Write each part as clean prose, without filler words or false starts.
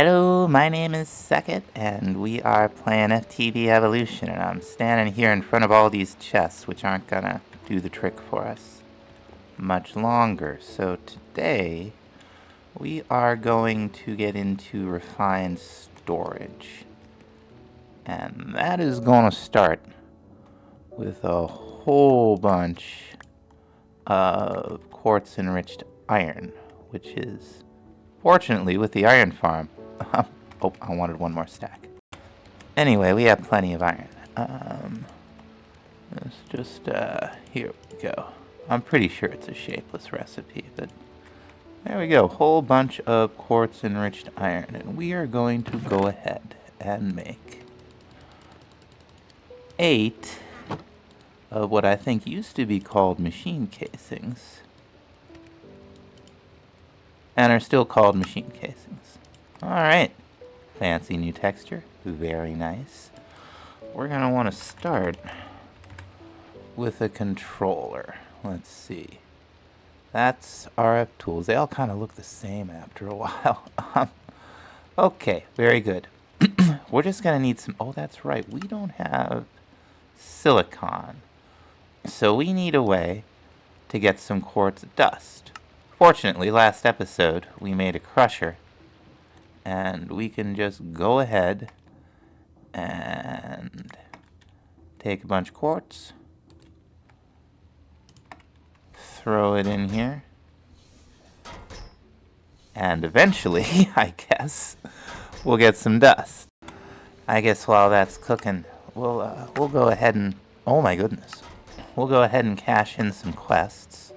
Hello, my name is Second, and we are playing FTB Evolution, and I'm standing here in front of all these chests, which aren't gonna do the trick for us much longer. So today, we are going to get into refined storage. And that is gonna start with a whole bunch of quartz-enriched iron, which is, fortunately, with the iron farm. Oh, I wanted one more stack. Anyway, we have plenty of iron. Let's just, here we go. I'm pretty sure it's a shapeless recipe, but there we go. Whole bunch of quartz-enriched iron, and we are going to go ahead and make 8 of what I think used to be called machine casings, and are still called machine casings. Alright. Fancy new texture. Very nice. We're going to want to start with a controller. Let's see. That's RF tools. They all kind of look the same after a while. Okay, very good. We're just going to need some... Oh, that's right. We don't have silicon. So we need a way to get some quartz dust. Fortunately, last episode, we made a crusher. And we can just go ahead and take a bunch of quartz, throw it in here, and eventually, I guess, we'll get some dust. I guess while that's cooking, we'll go ahead and, oh my goodness, we'll go ahead and cash in some quests.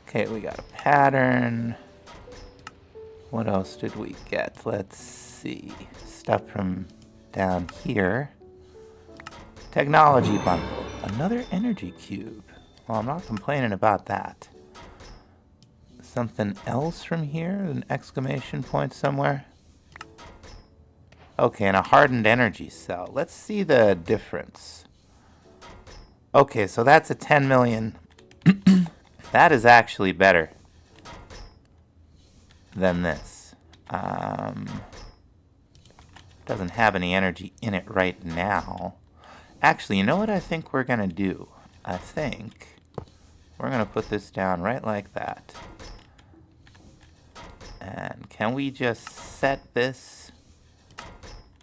Okay, we got a pattern. What else did we get? Let's see. Stuff from down here. Technology bundle. Another energy cube. Well, I'm not complaining about that. Something else from here? An exclamation point somewhere? Okay, and a hardened energy cell. Let's see the difference. Okay, so that's a 10 million. That is actually better than this. Doesn't have any energy in it right now. Actually, you know what I think we're gonna do? I think we're gonna put this down right like that. And can we just set this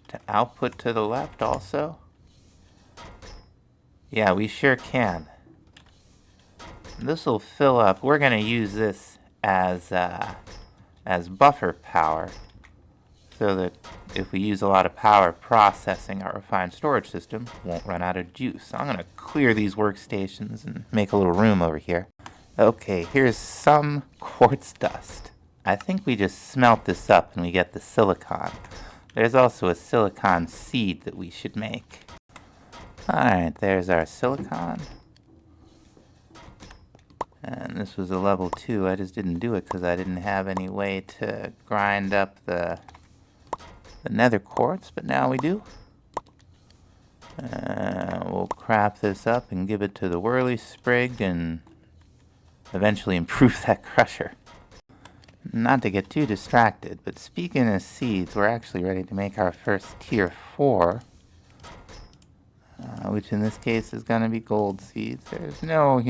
to output to the left also? Yeah, we sure can. This will fill up. We're gonna use this as buffer power, so that if we use a lot of power processing our refined storage system, won't run out of juice. I'm going to clear these workstations and make a little room over here. Okay, here's some quartz dust. I think we just smelt this up and we get the silicon. There's also a silicon seed that we should make. Alright, there's our silicon. And this was a level 2. I just didn't do it because I didn't have any way to grind up the nether quartz, but now we do. We'll craft this up and give it to the whirly sprig and eventually improve that crusher. Not to get too distracted, but speaking of seeds, we're actually ready to make our first tier 4. Which in this case is going to be gold seeds. There's no,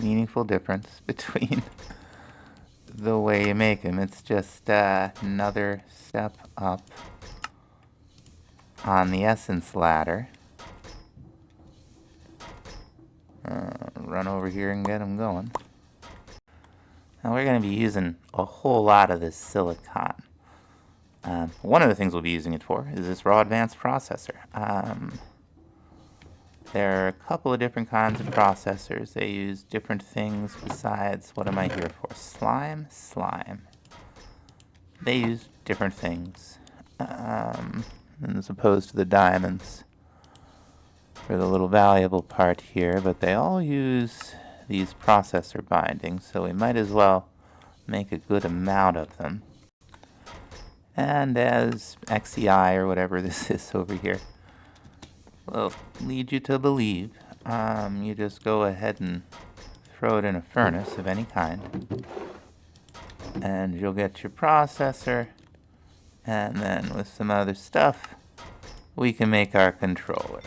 meaningful difference between the way you make them. It's just another step up on the essence ladder. Run over here and get them going. Now we're going to be using a whole lot of this silicon. One of the things we'll be using it for is this raw advanced processor. There are a couple of different kinds of processors. They use different things besides, what am I here for? Slime? Slime. They use different things, as opposed to the diamonds for the little valuable part here, but they all use these processor bindings, so we might as well make a good amount of them. And as XEI, or whatever this is over here, will lead you to believe, you just go ahead and throw it in a furnace of any kind. and you'll get your processor, and then with some other stuff, we can make our controller.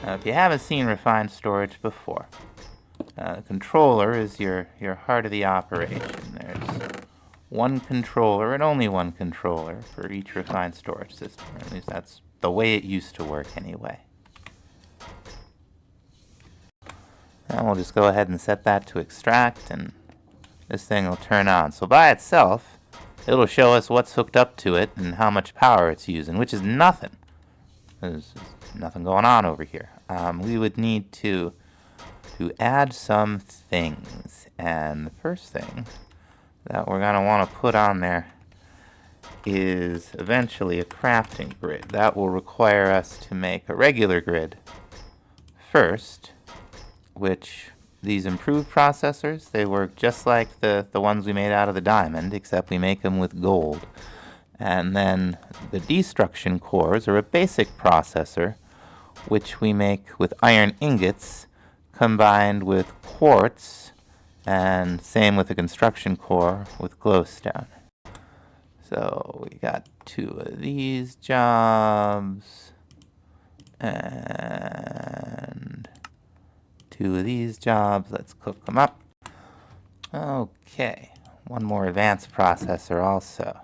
Now, if you haven't seen refined storage before, controller is your heart of the operation. There's one controller and only one controller for each refined storage system, or at least that's the way it used to work anyway. And we'll just go ahead and set that to extract, and this thing will turn on. So by itself, it'll show us what's hooked up to it and how much power it's using, which is nothing. There's nothing going on over here. We would need to add some things, and the first thing that we're going to want to put on there is eventually a crafting grid. That will require us to make a regular grid first, which these improved processors, they work just like the ones we made out of the diamond, except we make them with gold. And then the destruction cores are a basic processor, which we make with iron ingots combined with quartz, and same with the construction core with glowstone. So we got 2 of these jobs, and 2 of these jobs. Let's cook them up. Okay, one more advanced processor also.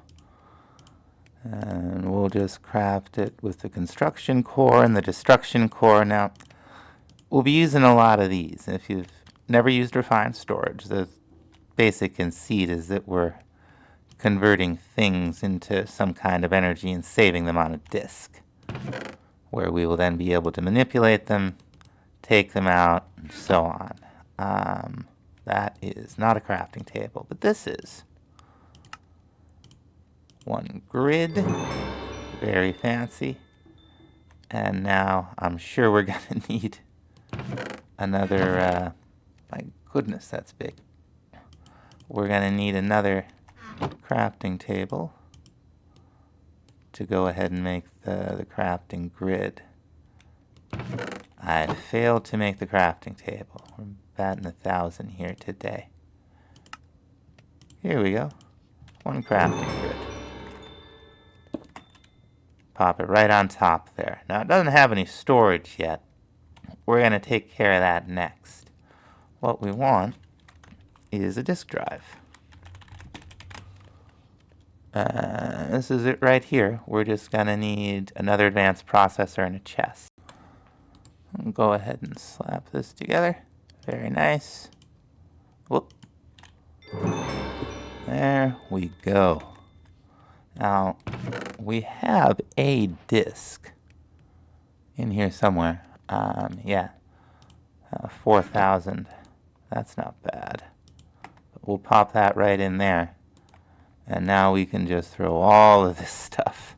And we'll just craft it with the construction core and the destruction core. Now, we'll be using a lot of these. If you've never used refined storage, the basic conceit is that we're converting things into some kind of energy and saving them on a disk, where we will then be able to manipulate them, take them out, and so on. That is not a crafting table, but this is. One grid, very fancy. And now I'm sure we're going to need another, my goodness, that's big. We're going to need another crafting table to go ahead and make the crafting grid. I failed to make the crafting table. We're batting 1,000 here today. Here we go. One crafting grid. Pop it right on top there. Now, it doesn't have any storage yet. We're going to take care of that next. What we want is a disk drive. This is it right here. We're just going to need another advanced processor and a chest. I'll go ahead and slap this together. Very nice. Whoop. There we go. Now, we have a disk in here somewhere. 4,000. That's not bad. But we'll pop that right in there. And now we can just throw all of this stuff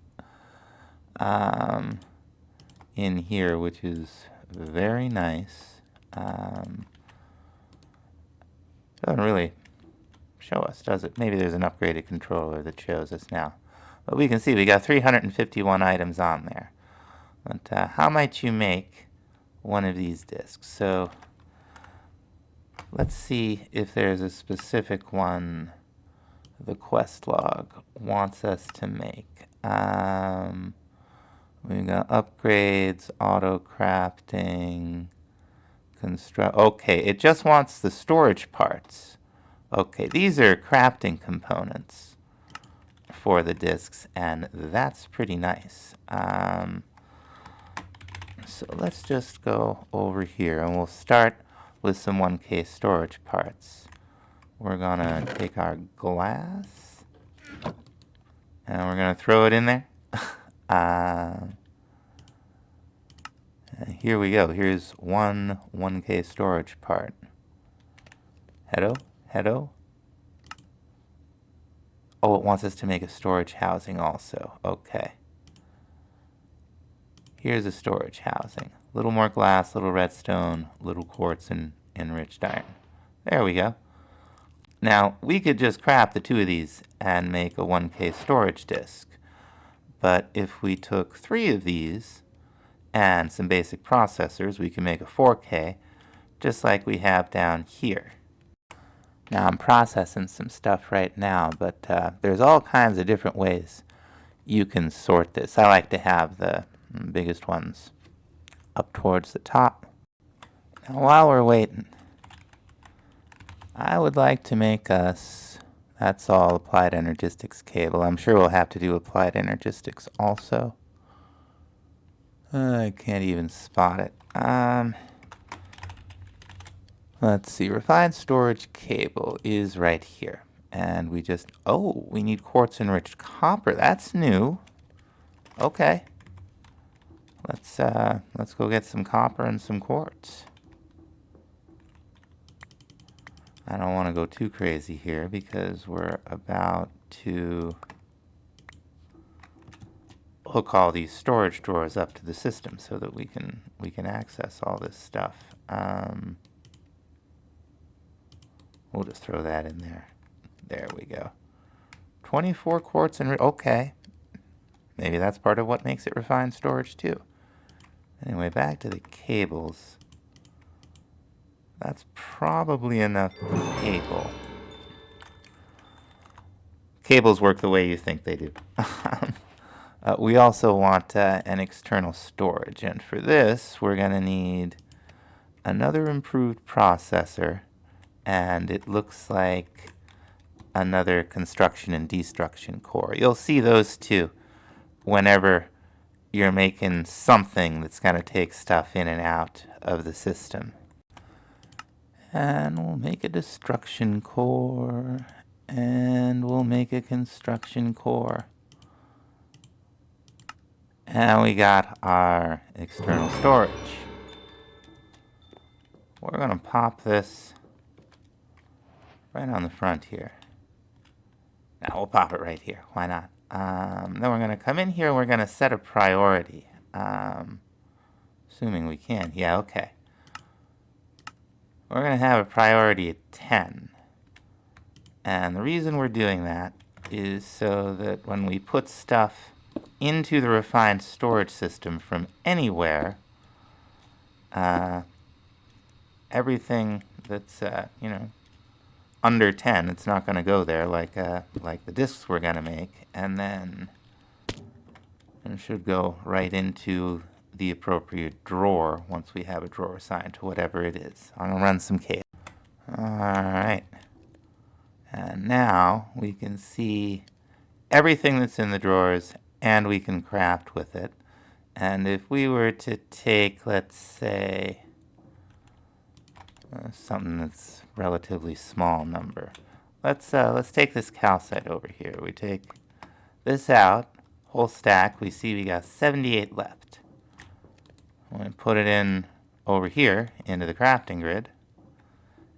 in here, which is very nice. Doesn't really show us, does it? Maybe there's an upgraded controller that shows us now. But we can see we got 351 items on there. But how might you make one of these disks? So let's see if there's a specific one the quest log wants us to make. We've got upgrades, auto crafting, construct. Okay, it just wants the storage parts. Okay, these are crafting components for the disks, and that's pretty nice. So let's just go over here, and we'll start with some 1K storage parts. We're gonna take our glass, and we're gonna throw it in there. Here we go. Here's one 1K storage part. Heado. Oh, it wants us to make a storage housing also. Okay. Here's a storage housing. A little more glass, little redstone, little quartz, and enriched iron. There we go. Now, we could just craft the 2 of these and make a 1K storage disk. But if we took 3 of these and some basic processors, we can make a 4K, just like we have down here. Now I'm processing some stuff right now, but there's all kinds of different ways you can sort this. I like to have the biggest ones up towards the top. Now while we're waiting, I would like to make us, that's all applied energistics cable. I'm sure we'll have to do applied energistics also. I can't even spot it. Let's see, refined storage cable is right here. And we just, oh, we need quartz enriched copper. That's new. Okay. Let's go get some copper and some quartz. I don't want to go too crazy here because we're about to hook all these storage drawers up to the system so that we can access all this stuff. We'll just throw that in there. There we go. 24 quartz and okay. Maybe that's part of what makes it refined storage too. Anyway, back to the cables. That's probably enough cable. Cables work the way you think they do. We also want an external storage, and for this we're going to need another improved processor, and it looks like another construction and destruction core. You'll see those two whenever you're making something that's going to take stuff in and out of the system. And we'll make a destruction core, and we'll make a construction core. And we got our external storage. We're going to pop this right on the front here. Now we'll pop it right here. Why not? Then we're going to come in here and we're going to set a priority. Assuming we can. Yeah, okay. We're going to have a priority at 10. And the reason we're doing that is so that when we put stuff into the refined storage system from anywhere, everything that's under 10, it's not going to go there like the disks we're going to make, and then it should go right into the appropriate drawer once we have a drawer assigned to whatever it is. I'm going to run some cable. Alright. And now we can see everything that's in the drawers, and we can craft with it. And if we were to take, let's say, something that's relatively small number. Let's take this calcite over here. We take this out, whole stack. We see we got 78 left. We put it in over here into the crafting grid,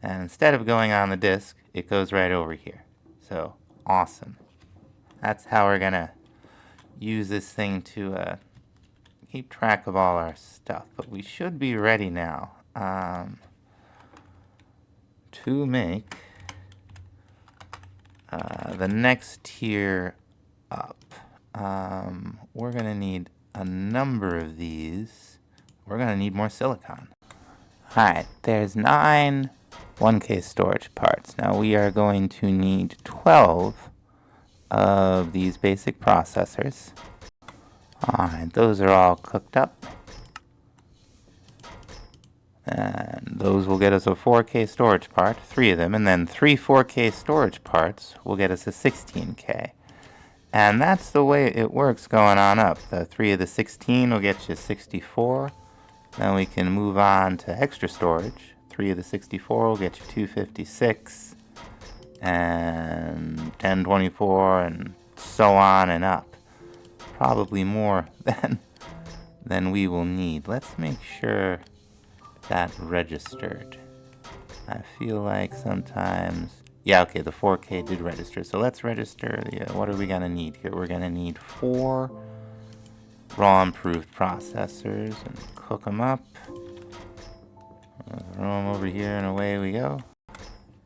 and instead of going on the disk, it goes right over here. So awesome. That's how we're gonna use this thing to keep track of all our stuff. But we should be ready now to make the next tier up. We're going to need a number of these. We're going to need more silicon. Alright, there's 9 1K storage parts. Now we are going to need 12 of these basic processors. Alright, those are all cooked up. And those will get us a 4K storage part, 3 of them, and then 3 4K storage parts will get us a 16K. And that's the way it works going on up. The 3 of the 16 will get you 64. Then we can move on to extra storage. 3 of the 64 will get you 256, and 1024, and so on and up. Probably more than we will need. Let's make sure that registered. I feel like sometimes, yeah, okay, the 4K did register. So let's register what are we gonna need here? We're gonna need 4 raw improved processors and cook them up. Throw them over here and away we go.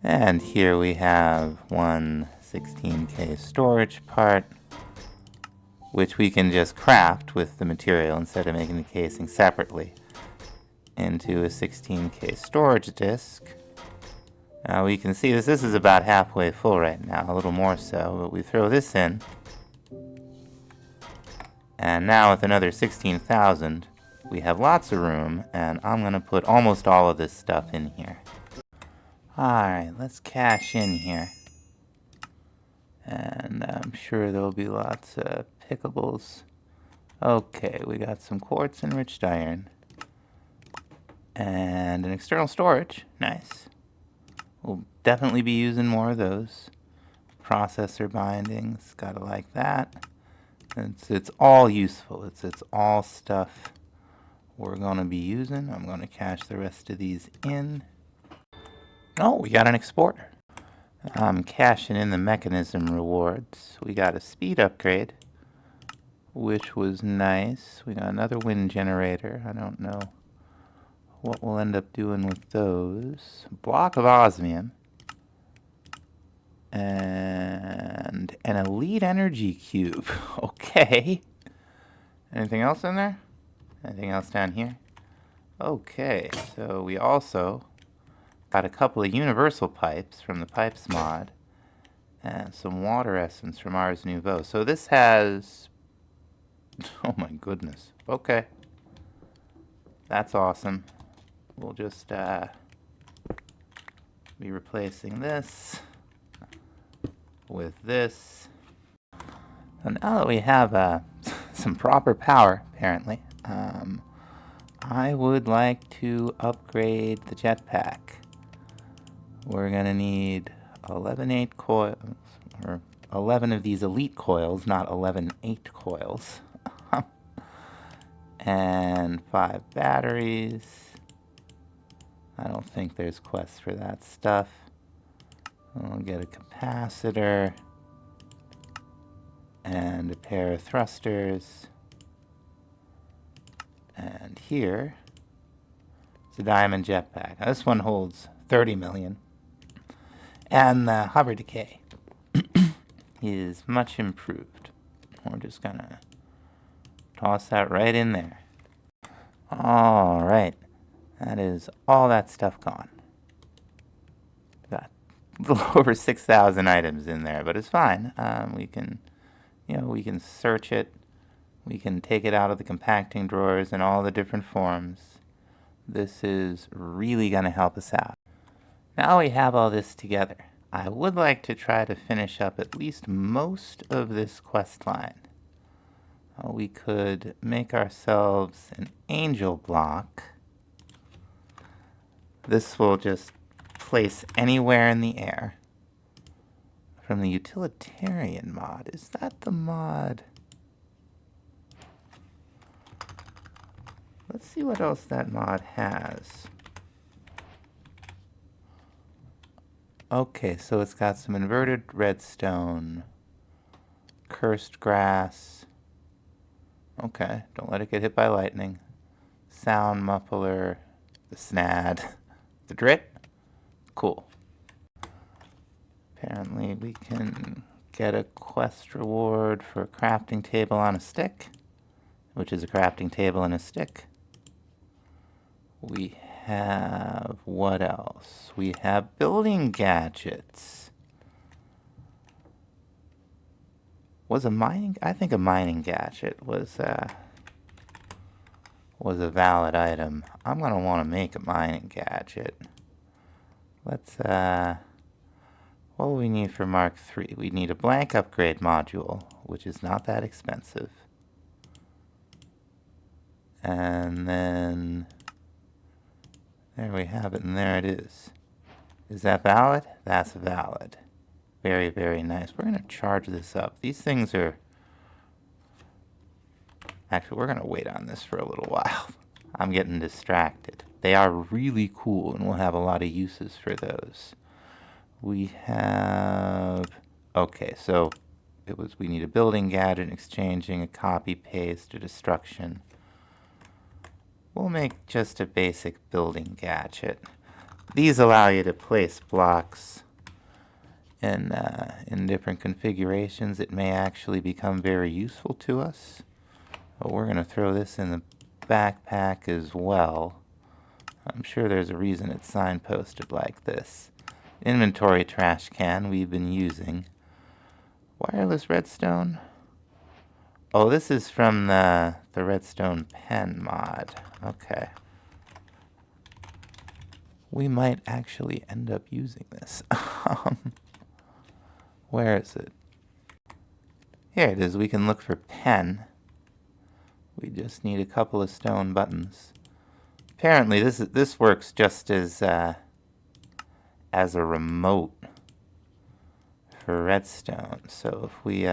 And here we have one 16K storage part, which we can just craft with the material instead of making the casing separately into a 16K storage disk. Now we can see this is about halfway full right now, a little more so, but we throw this in. And now with another 16,000, we have lots of room, and I'm gonna put almost all of this stuff in here. Alright, let's cash in here. And I'm sure there'll be lots of pickables. Okay, we got some quartz enriched iron. And an external storage. Nice. We'll definitely be using more of those. Processor bindings, gotta like that. It's all useful. It's all stuff we're gonna be using. I'm gonna cash the rest of these in. Oh, we got an exporter. I'm cashing in the Mekanism rewards. We got a speed upgrade, which was nice. We got another wind generator. I don't know what we'll end up doing with those. Block of osmium. And an elite energy cube. Okay. Anything else in there? Anything else down here? Okay, so we also got a couple of universal pipes from the pipes mod and some water essence from Ars Nouveau. So this has, oh my goodness. Okay. That's awesome. We'll just be replacing this with this. And now that we have some proper power, apparently, I would like to upgrade the jetpack. We're gonna need 11 coils, or 11 of these elite coils, not 11 8 coils. And 5 batteries. I don't think there's quests for that stuff. We'll get a capacitor and a pair of thrusters. And here is a diamond jetpack. Now, this one holds 30 million. And the hover decay is much improved. We're just gonna toss that right in there. All right, that is all that stuff gone. Got a little over 6,000 items in there, but it's fine. We can, we can search it. We can take it out of the compacting drawers in all the different forms. This is really gonna help us out. Now we have all this together. I would like to try to finish up at least most of this quest line. We could make ourselves an angel block. This will just place anywhere in the air. From the utilitarian mod. Is that the mod? Let's see what else that mod has. Okay, so it's got some inverted redstone, cursed grass. Okay, don't let it get hit by lightning. Sound muffler, the snad, the drip. Cool. Apparently we can get a quest reward for a crafting table on a stick, which is a crafting table and a stick. We have, what else? We have building gadgets. Was a mining, I think a mining gadget was a valid item. I'm gonna want to make a mining gadget. Let's, what do we need for Mark III? We need a blank upgrade module, which is not that expensive. And then there we have it, and there it is. Is that valid? That's valid. Very, very nice. We're going to charge this up. These things are... Actually, we're going to wait on this for a little while. I'm getting distracted. They are really cool, and we'll have a lot of uses for those. We have... Okay, so we need a building gadget, exchanging, a copy, paste, a destruction. We'll make just a basic building gadget. These allow you to place blocks in different configurations. It may actually become very useful to us. But we're going to throw this in the backpack as well. I'm sure there's a reason it's signposted like this. inventory trash can we've been using. Wireless redstone. Oh, this is from the redstone pen mod. Okay. We might actually end up using this. Where is it? Here it is. We can look for pen. We just need a couple of stone buttons. Apparently, this works just as a remote for redstone. So if we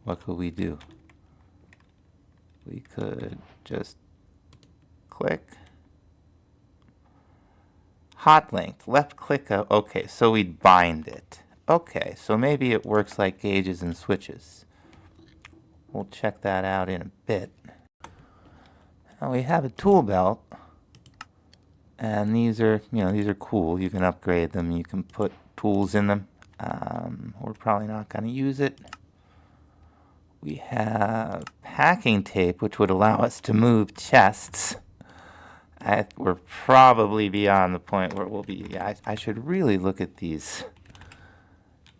what could we do? We could just click. Hot link, left click. Okay, so we'd bind it. Okay, so maybe it works like gauges and switches. We'll check that out in a bit. Now we have a tool belt, and these are cool. You can upgrade them. You can put tools in them. We're probably not going to use it. We have packing tape, which would allow us to move chests. We're probably beyond the point where we'll be. I should really look at these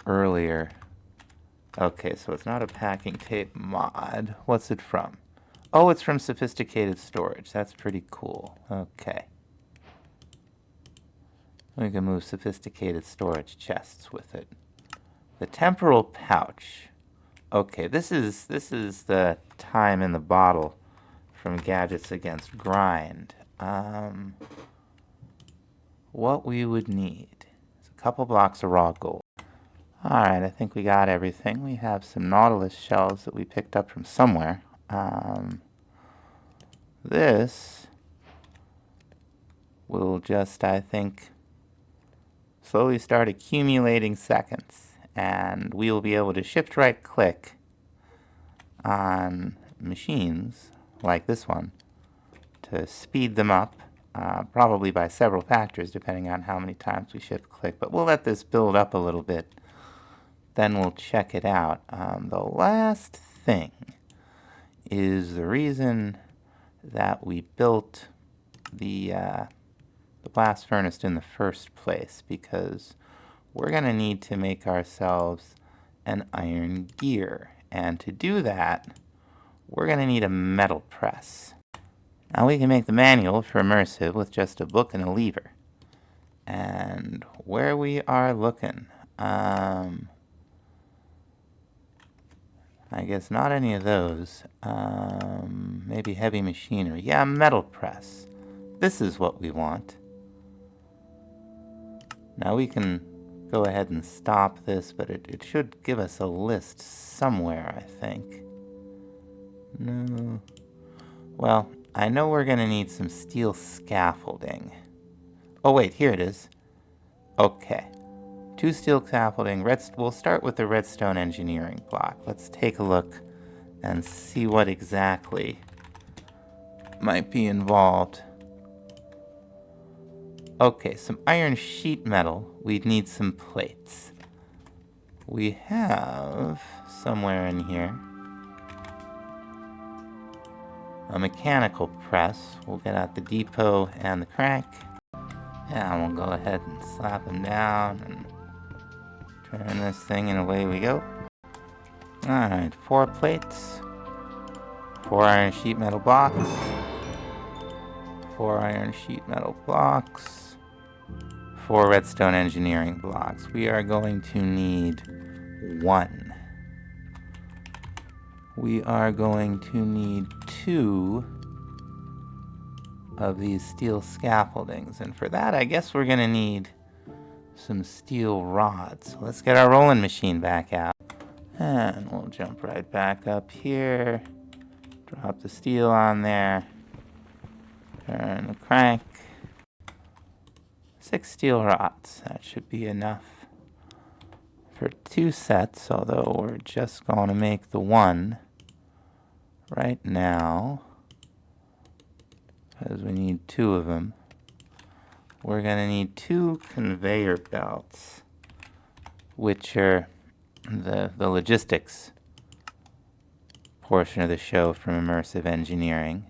earlier. Okay, so it's not a packing tape mod. What's it from? Oh, it's from Sophisticated Storage. That's pretty cool. Okay. We can move Sophisticated Storage chests with it. The temporal pouch. Okay, this is the time in the bottle from Gadgets Against Grind. What we would need is a couple blocks of raw gold. Alright, I think we got everything. We have some Nautilus shells that we picked up from somewhere. This will just, I think, slowly start accumulating seconds. And we will be able to shift right click on machines like this one to speed them up, probably by several factors depending on how many times we shift click. But we'll let this build up a little bit, then we'll check it out. The last thing is the reason that we built the blast furnace in the first place, because we're going to need to make ourselves an iron gear. And to do that, we're going to need a metal press. Now we can make the manual for immersive with just a book and a lever. And where we are looking, I guess not any of those. Maybe heavy machinery. Yeah, metal press. This is what we want. Now we can go ahead and stop this, but it should give us a list somewhere, I think. No. Well, I know we're going to need some steel scaffolding. Oh wait, here it is. Okay. 2 steel scaffolding. We'll start with the redstone engineering block. Let's take a look and see what exactly might be involved. Okay, some iron sheet metal. We'd need some plates. We have somewhere in here a mechanical press. We'll get out the depot and the crank. And we'll go ahead and slap them down and turn this thing and away we go. Alright, 4 plates. 4 iron sheet metal blocks. 4 iron sheet metal blocks. 4 redstone engineering blocks. We are going to need 1. We are going to need 2 of these steel scaffoldings. And for that, I guess we're going to need some steel rods. So let's get our rolling machine back out. And we'll jump right back up here. Drop the steel on there. Turn the crank. 6 steel rods. That should be enough for 2 sets, although we're just going to make the 1 right now, because we need 2 of them. We're going to need 2 conveyor belts, which are the logistics portion of the show from Immersive Engineering.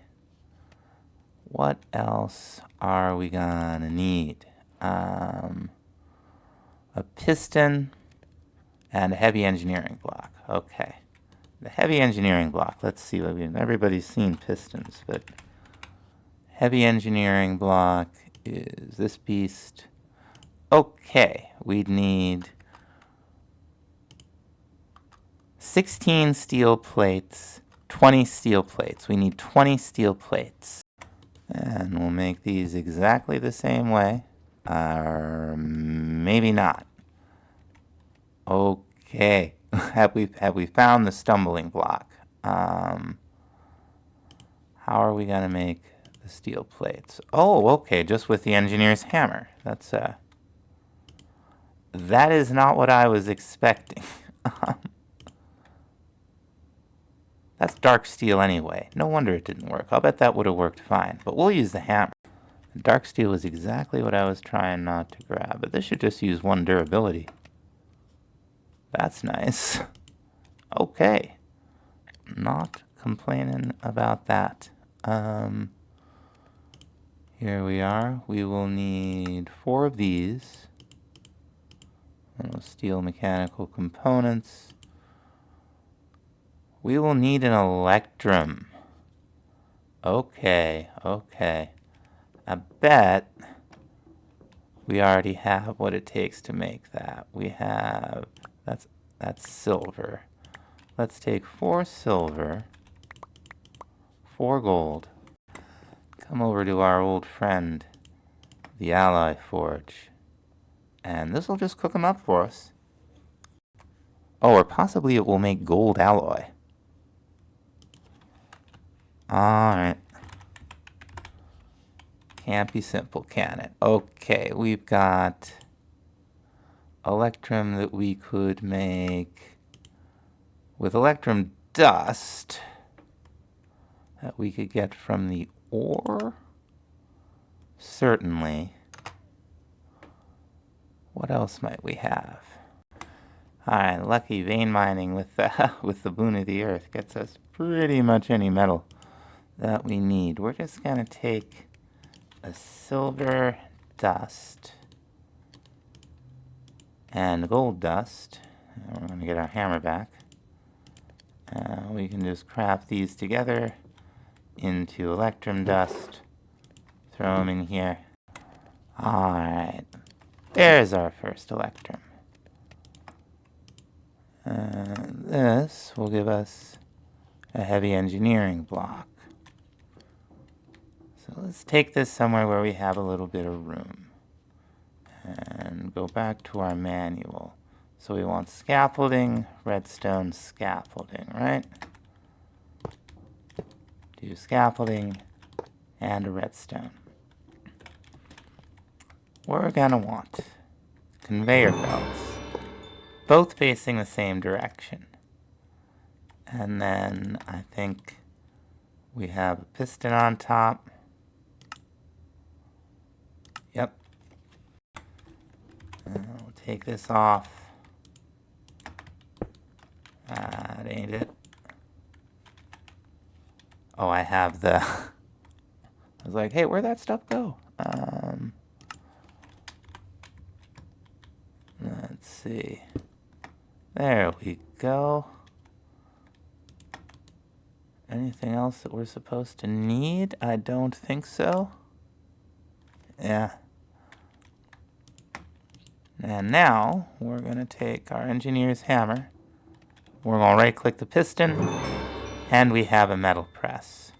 What else are we going to need? a piston, and a heavy engineering block. Okay. The heavy engineering block. Let's see what everybody's seen pistons, but heavy engineering block is this beast. Okay, we'd need 16 steel plates, 20 steel plates. We need 20 steel plates. And we'll make these exactly the same way. Or maybe not. Okay. have we found the stumbling block? How are we going to make the steel plates? Oh, okay, just with the engineer's hammer. That is not what I was expecting. That's dark steel anyway. No wonder it didn't work. I'll bet that would have worked fine. But we'll use the hammer. Dark steel is exactly what I was trying not to grab. But this should just use 1 durability. That's nice. Okay. Not complaining about that. Here we are. We will need 4 of these. Steel mechanical components. We will need an electrum. Okay, okay. I bet we already have what it takes to make that. We have, that's silver. Let's take 4 silver, 4 gold. Come over to our old friend, the Alloy Forge. And this will just cook them up for us. Oh, or possibly it will make gold alloy. Alright. Can't be simple, can it? Okay, we've got electrum that we could make with electrum dust that we could get from the ore. Certainly. What else might we have? Alright, lucky vein mining with the boon of the earth gets us pretty much any metal that we need. We're just going to take a silver dust and gold dust. And we're going to get our hammer back. We can just craft these together into electrum dust. Throw them in here. Alright. There's our first electrum. This will give us a heavy engineering block. So let's take this somewhere where we have a little bit of room. And go back to our manual. So we want scaffolding, redstone scaffolding, right? Do scaffolding and a redstone. We're going to want conveyor belts, both facing the same direction. And then I think we have a piston on top. Yep. And we'll take this off. That ain't it. Oh, I have the... I was like, hey, where'd that stuff go? Let's see. There we go. Anything else that we're supposed to need? I don't think so. Yeah. And now we're going to take our engineer's hammer. We're going to right-click the piston, and we have a metal press.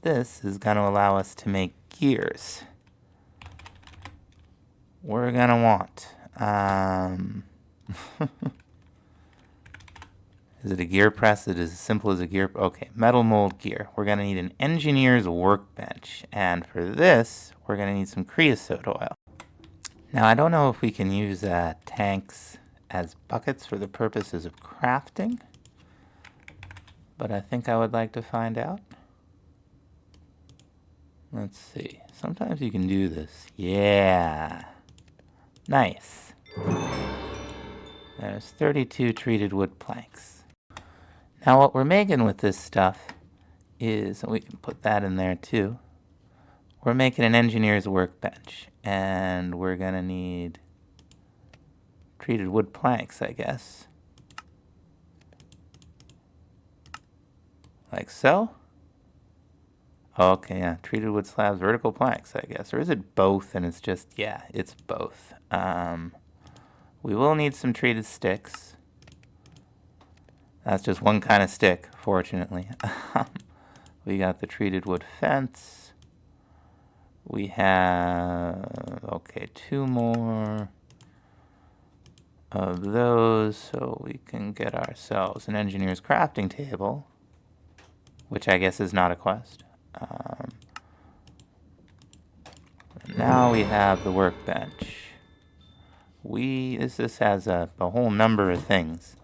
This is going to allow us to make gears. We're going to want... Is it a gear press? It is as simple as a gear... Okay, metal mold gear. We're going to need an engineer's workbench. And for this, we're going to need some creosote oil. Now, I don't know if we can use tanks as buckets for the purposes of crafting, but I think I would like to find out. Let's see. Sometimes you can do this. Yeah. Nice. There's 32 treated wood planks. Now what we're making with this stuff is, and we can put that in there too, we're making an engineer's workbench. And we're going to need treated wood planks, I guess. Like so. Okay, yeah, treated wood slabs, vertical planks, I guess. Or is it both and it's just, yeah, it's both. We will need some treated sticks. That's just one kind of stick, fortunately. We got the treated wood fence. We have, okay, 2 more of those, so we can get ourselves an engineer's crafting table, which I guess is not a quest. Now we have the workbench. This has a whole number of things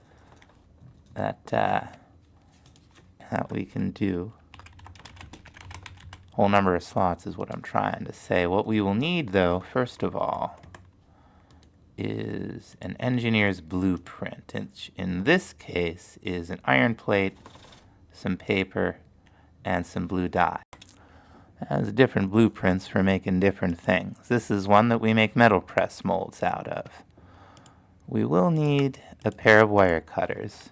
that we can do. Whole number of slots is what I'm trying to say. What we will need, though, first of all, is an engineer's blueprint. In this case, is an iron plate, some paper, and some blue dye. It has different blueprints for making different things. This is one that we make metal press molds out of. We will need a pair of wire cutters,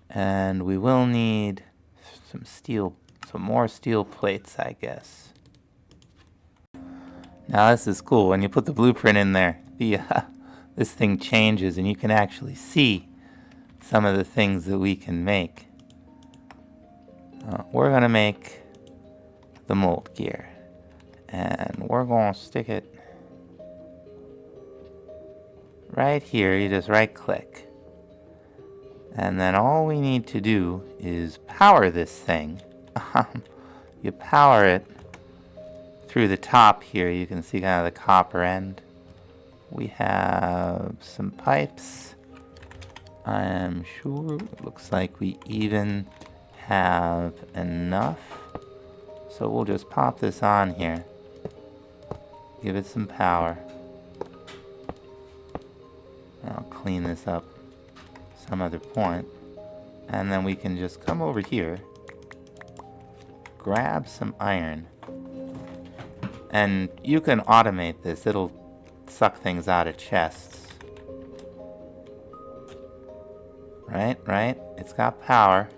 and we will need some more steel plates, I guess. Now this is cool. When you put the blueprint in there, this thing changes, and you can actually see some of the things that we can make. We're gonna make the mold gear, and we're gonna stick it right here. You just right click, and then all we need to do is power this thing. You power it through the top here. You can see kind of the copper end. We have some pipes. I am sure it looks like we even have enough. So we'll just pop this on here. Give it some power. I'll clean this up some other point. And then we can just come over here, grab some iron, and you can automate this. It'll suck things out of chests. Right? It's got power.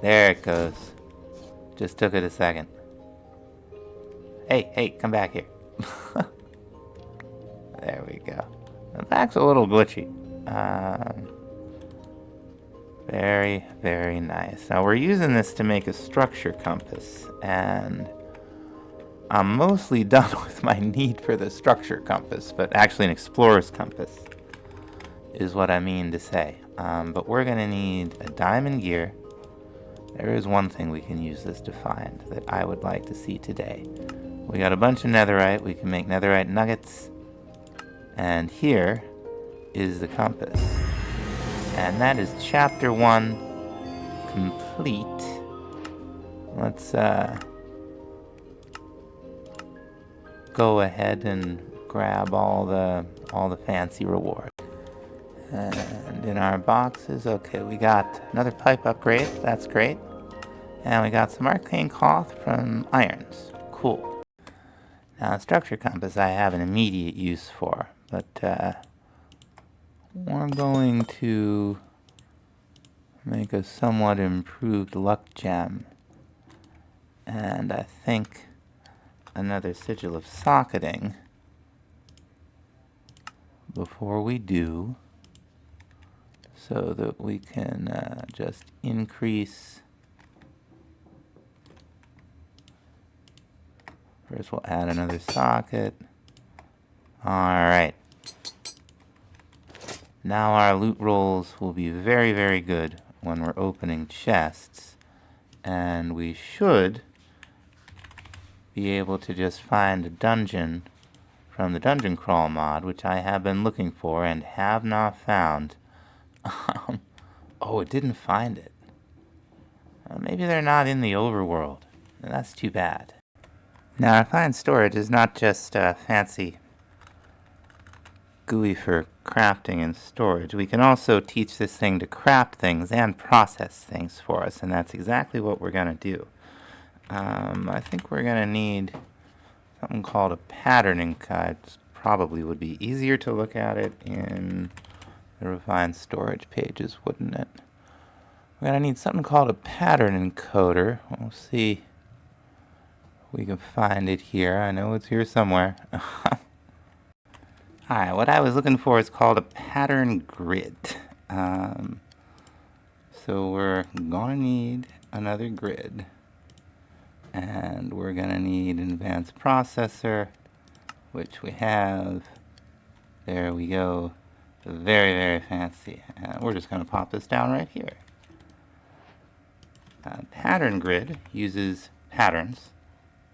There it goes. Just took it a second. Hey, come back here. There we go. The back's a little glitchy. Very, very nice. Now we're using this to make a structure compass, and I'm mostly done with my need for the structure compass, but actually an explorer's compass is what I mean to say. But we're gonna need a diamond gear. There is one thing we can use this to find that I would like to see today. We got a bunch of netherite. We can make netherite nuggets. And here is the compass. And that is chapter 1 complete. Let's go ahead and grab all the fancy rewards. And in our boxes, okay, we got another pipe upgrade. That's great. And we got some arcane cloth from irons. Cool. Now, structure compass I have an immediate use for, but we're going to make a somewhat improved luck gem. And I think another sigil of socketing before we do, so that we can just increase. First we'll add another socket. Alright. Now our loot rolls will be very, very good when we're opening chests. And we should be able to just find a dungeon from the dungeon crawl mod, which I have been looking for and have not found. Oh, it didn't find it. Maybe they're not in the overworld. That's too bad. Now, our fine storage is not just fancy GUI for crafting and storage. We can also teach this thing to craft things and process things for us, and that's exactly what we're going to do. I think we're going to need something called a patterning guide. Probably would be easier to look at it in the refined storage pages, wouldn't it? We're going to need something called a pattern encoder. We'll see if we can find it here. I know it's here somewhere. Alright, what I was looking for is called a pattern grid. So we're going to need another grid. And we're going to need an advanced processor, which we have. There we go. Very, very fancy. We're just going to pop this down right here. Pattern grid uses patterns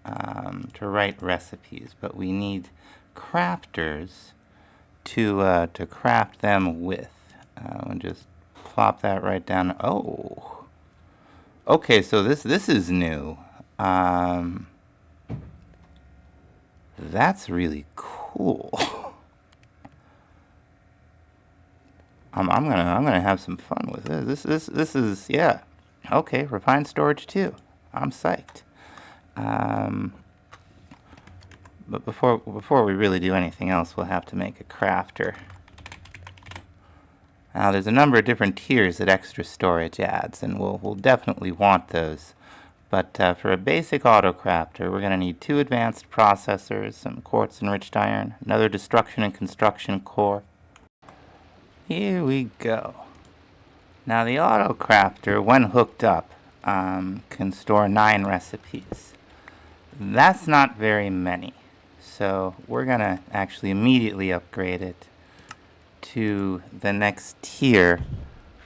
to write recipes, but we need crafters to craft them with. We'll just plop that right down. Oh, okay. So this is new. That's really cool. I'm gonna have some fun with this. This is, yeah. Okay, refined storage too. I'm psyched. But before we really do anything else, we'll have to make a crafter. Now there's a number of different tiers that extra storage adds, and we'll definitely want those. But for a basic auto crafter, we're going to need 2 advanced processors, some quartz enriched iron, another destruction and construction core. Here we go. Now the auto crafter, when hooked up, can store 9 recipes. That's not very many. So we're going to actually immediately upgrade it to the next tier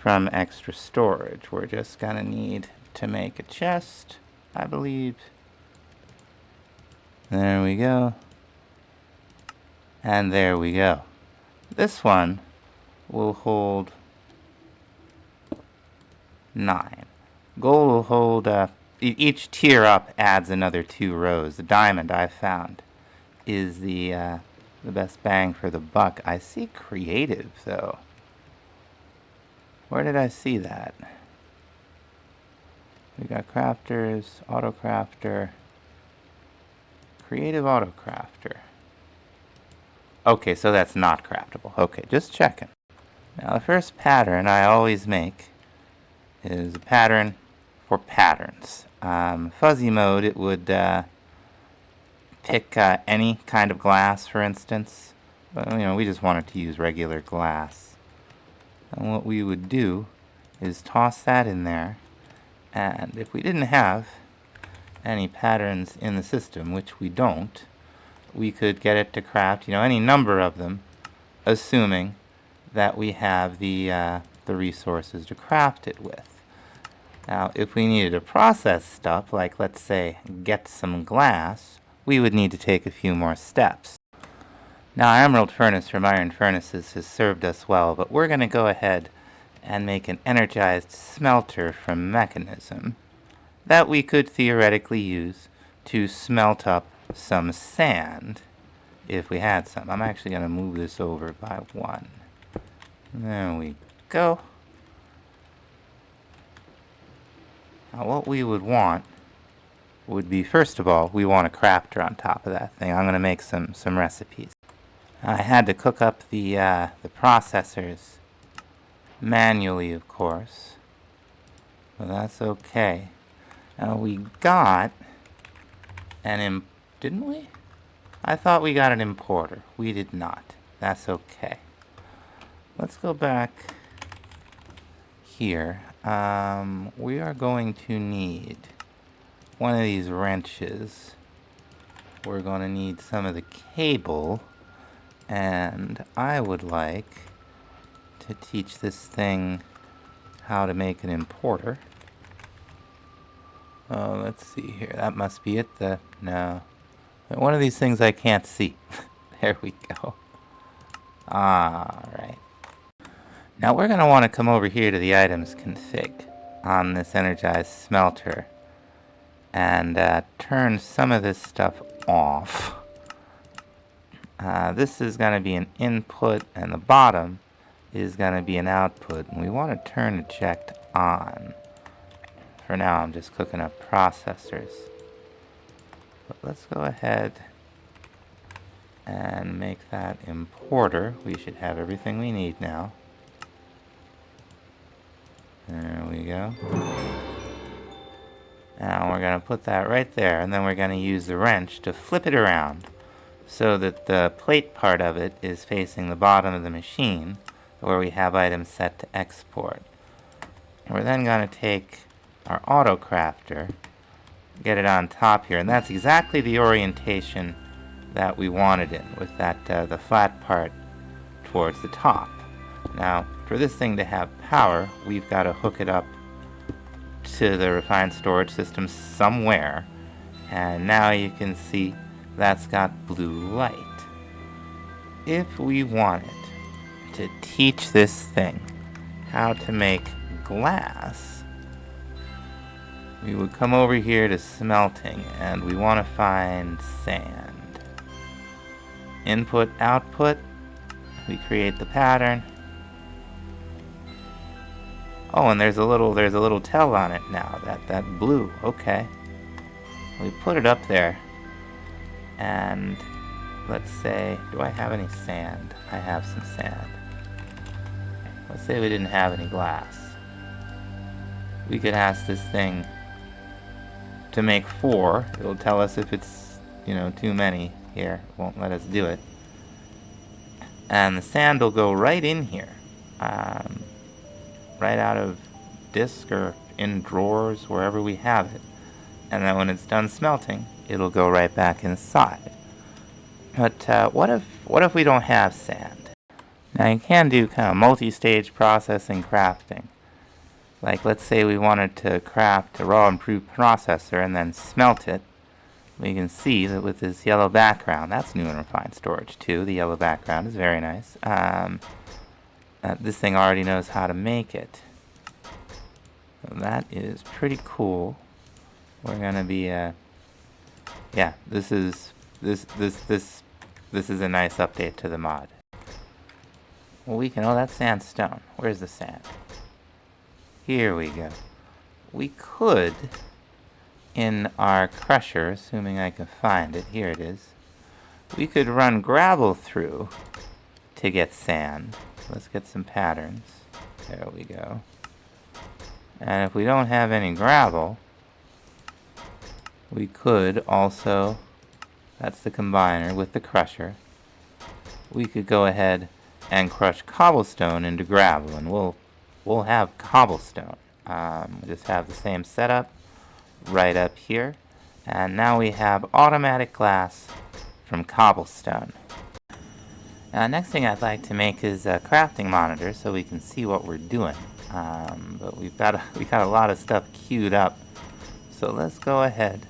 from extra storage. We're just going to need to make a chest, I believe. There we go. And there we go. This one will hold 9. Gold will hold, each tier up adds another 2 rows. The diamond, I found, is the best bang for the buck. I see creative, though. Where did I see that? We got crafters, auto crafter, creative auto crafter. Okay, so that's not craftable. Okay, just checking. Now the first pattern I always make is a pattern for patterns. Fuzzy mode, it would pick any kind of glass, for instance. But, we just wanted to use regular glass. And what we would do is toss that in there. And if we didn't have any patterns in the system, which we don't, we could get it to craft, any number of them, assuming that we have the resources to craft it with. Now, if we needed to process stuff, like let's say get some glass, we would need to take a few more steps. Now, our emerald furnace from iron furnaces has served us well, but we're going to go ahead and make an energized smelter from Mekanism that we could theoretically use to smelt up some sand if we had some. I'm actually going to move this over by 1. There we go. Now what we would want would be, first of all, we want a crafter on top of that thing. I'm going to make some recipes. I had to cook up the processors manually, of course, but that's okay. Now we got didn't we? I thought we got an importer. We did not. That's okay. Let's go back here. We are going to need one of these wrenches. We're going to need some of the cable, and I would like to teach this thing how to make an importer. Oh, let's see here. That must be it. No. One of these things I can't see. There we go. Alright. Now we're going to want to come over here to the items config on this energized smelter and turn some of this stuff off. This is going to be an input, and the bottom is going to be an output, and we want to turn eject on. For now, I'm just cooking up processors. But let's go ahead and make that importer. We should have everything we need now. There we go. Now we're going to put that right there, and then we're going to use the wrench to flip it around so that the plate part of it is facing the bottom of the machine where we have items set to export. We're then going to take our auto crafter, get it on top here, and that's exactly the orientation that we wanted it, with that the flat part towards the top. Now, for this thing to have power, we've got to hook it up to the refined storage system somewhere, and now you can see that's got blue light. If we wanted to teach this thing how to make glass, we would come over here to smelting, and we want to find sand. Input, output, we create the pattern. Oh, and there's a little tell on it now, that blue. Okay. We put it up there, and let's say, do I have any sand? I have some sand. Let's say we didn't have any glass. We could ask this thing to make 4. It'll tell us if it's, too many here. It won't let us do it. And the sand will go right in here. Right out of disk or in drawers, wherever we have it. And then when it's done smelting, it'll go right back inside. But what if we don't have sand? Now you can do kind of multi-stage processing crafting. Like, let's say we wanted to craft a raw improved processor and then smelt it. We can see that with this yellow background, that's new in refined storage too. The yellow background is very nice. This thing already knows how to make it. So that is pretty cool. We're gonna be yeah, this is a nice update to the mod. Well, that's sandstone. Where's the sand? Here we go. We could, in our crusher, assuming I can find it, here it is, we could run gravel through to get sand. Let's get some patterns. There we go. And if we don't have any gravel, we could also, that's the combiner with the crusher, we could go ahead and crush cobblestone into gravel, and we'll have cobblestone. We just have the same setup right up here, and now we have automatic glass from cobblestone. Next thing I'd like to make is a crafting monitor so we can see what we're doing. But we got a lot of stuff queued up, so let's go ahead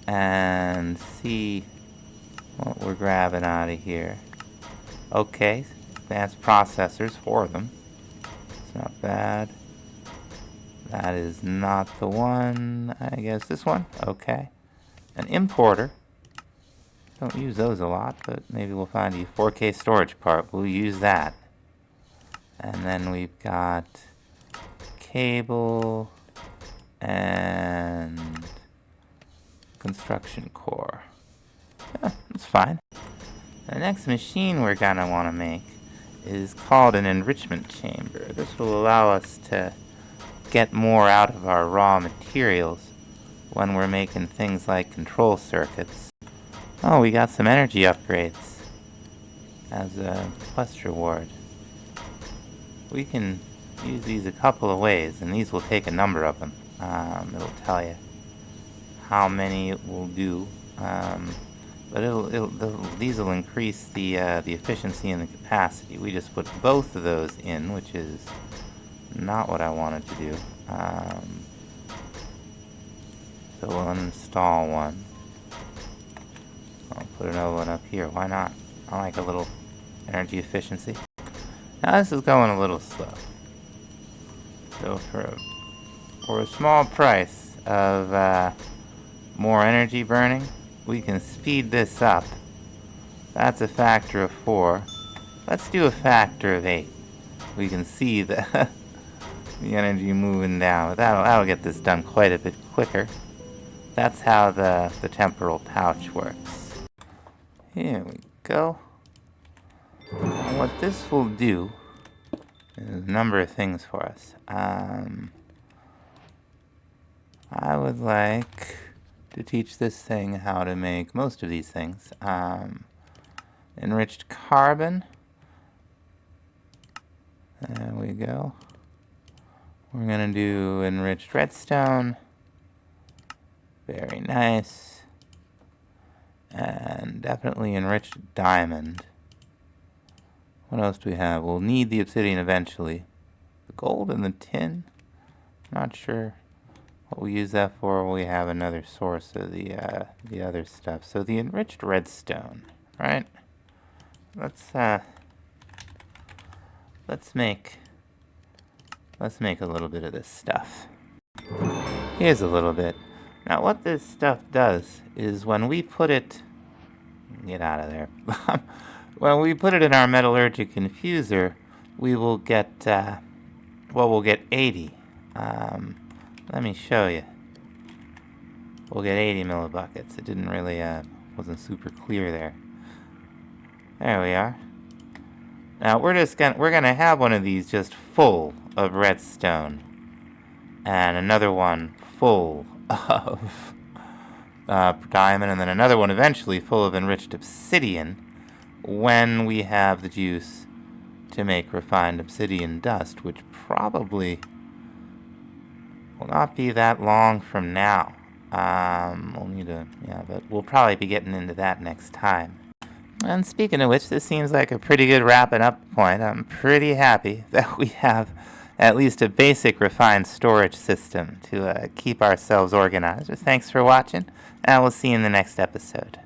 and see what we're grabbing out of here. Okay, advanced processors, 4 of them. It's not bad. That is not the one. I guess this one. Okay, an importer. Don't use those a lot, but maybe we'll find a 4K storage part. We'll use that. And then we've got cable and construction core. Yeah, that's fine. The next machine we're gonna want to make is called an enrichment chamber. This will allow us to get more out of our raw materials when we're making things like control circuits. Oh, we got some energy upgrades as a quest reward. We can use these a couple of ways, and these will take a number of them. It'll tell you how many it will do, but these will increase the efficiency and the capacity. We just put both of those in, which is not what I wanted to do. So we'll install one. I'll put another one up here. Why not? I like a little energy efficiency. Now this is going a little slow. So for a small price of more energy burning, we can speed this up. That's a factor of 4. Let's do a factor of 8. We can see the the energy moving down. That'll get this done quite a bit quicker. That's how the temporal pouch works. Here we go. Now what this will do is a number of things for us. I would like to teach this thing how to make most of these things. Enriched carbon. There we go. We're going to do enriched redstone. Very nice. And definitely enriched diamond. What else do we have? We'll need the obsidian eventually. The gold and the tin? Not sure what we use that for. We have another source of the other stuff. So the enriched redstone, right? Let's make a little bit of this stuff. Here's a little bit. Now what this stuff does is when we put it, get out of there. When we put it in our metallurgic infuser, we will get, we'll get 80. Let me show you. We'll get 80 millibuckets. It didn't really, wasn't super clear there. There we are. Now we're gonna have one of these just full of redstone, and another one full of diamond, and then another one eventually full of enriched obsidian when we have the juice to make refined obsidian dust, which probably will not be that long from now. We'll need to, but we'll probably be getting into that next time. And speaking of which, this seems like a pretty good wrapping up point. I'm pretty happy that we have at least a basic refined storage system to keep ourselves organized. Thanks for watching, and we'll see you in the next episode.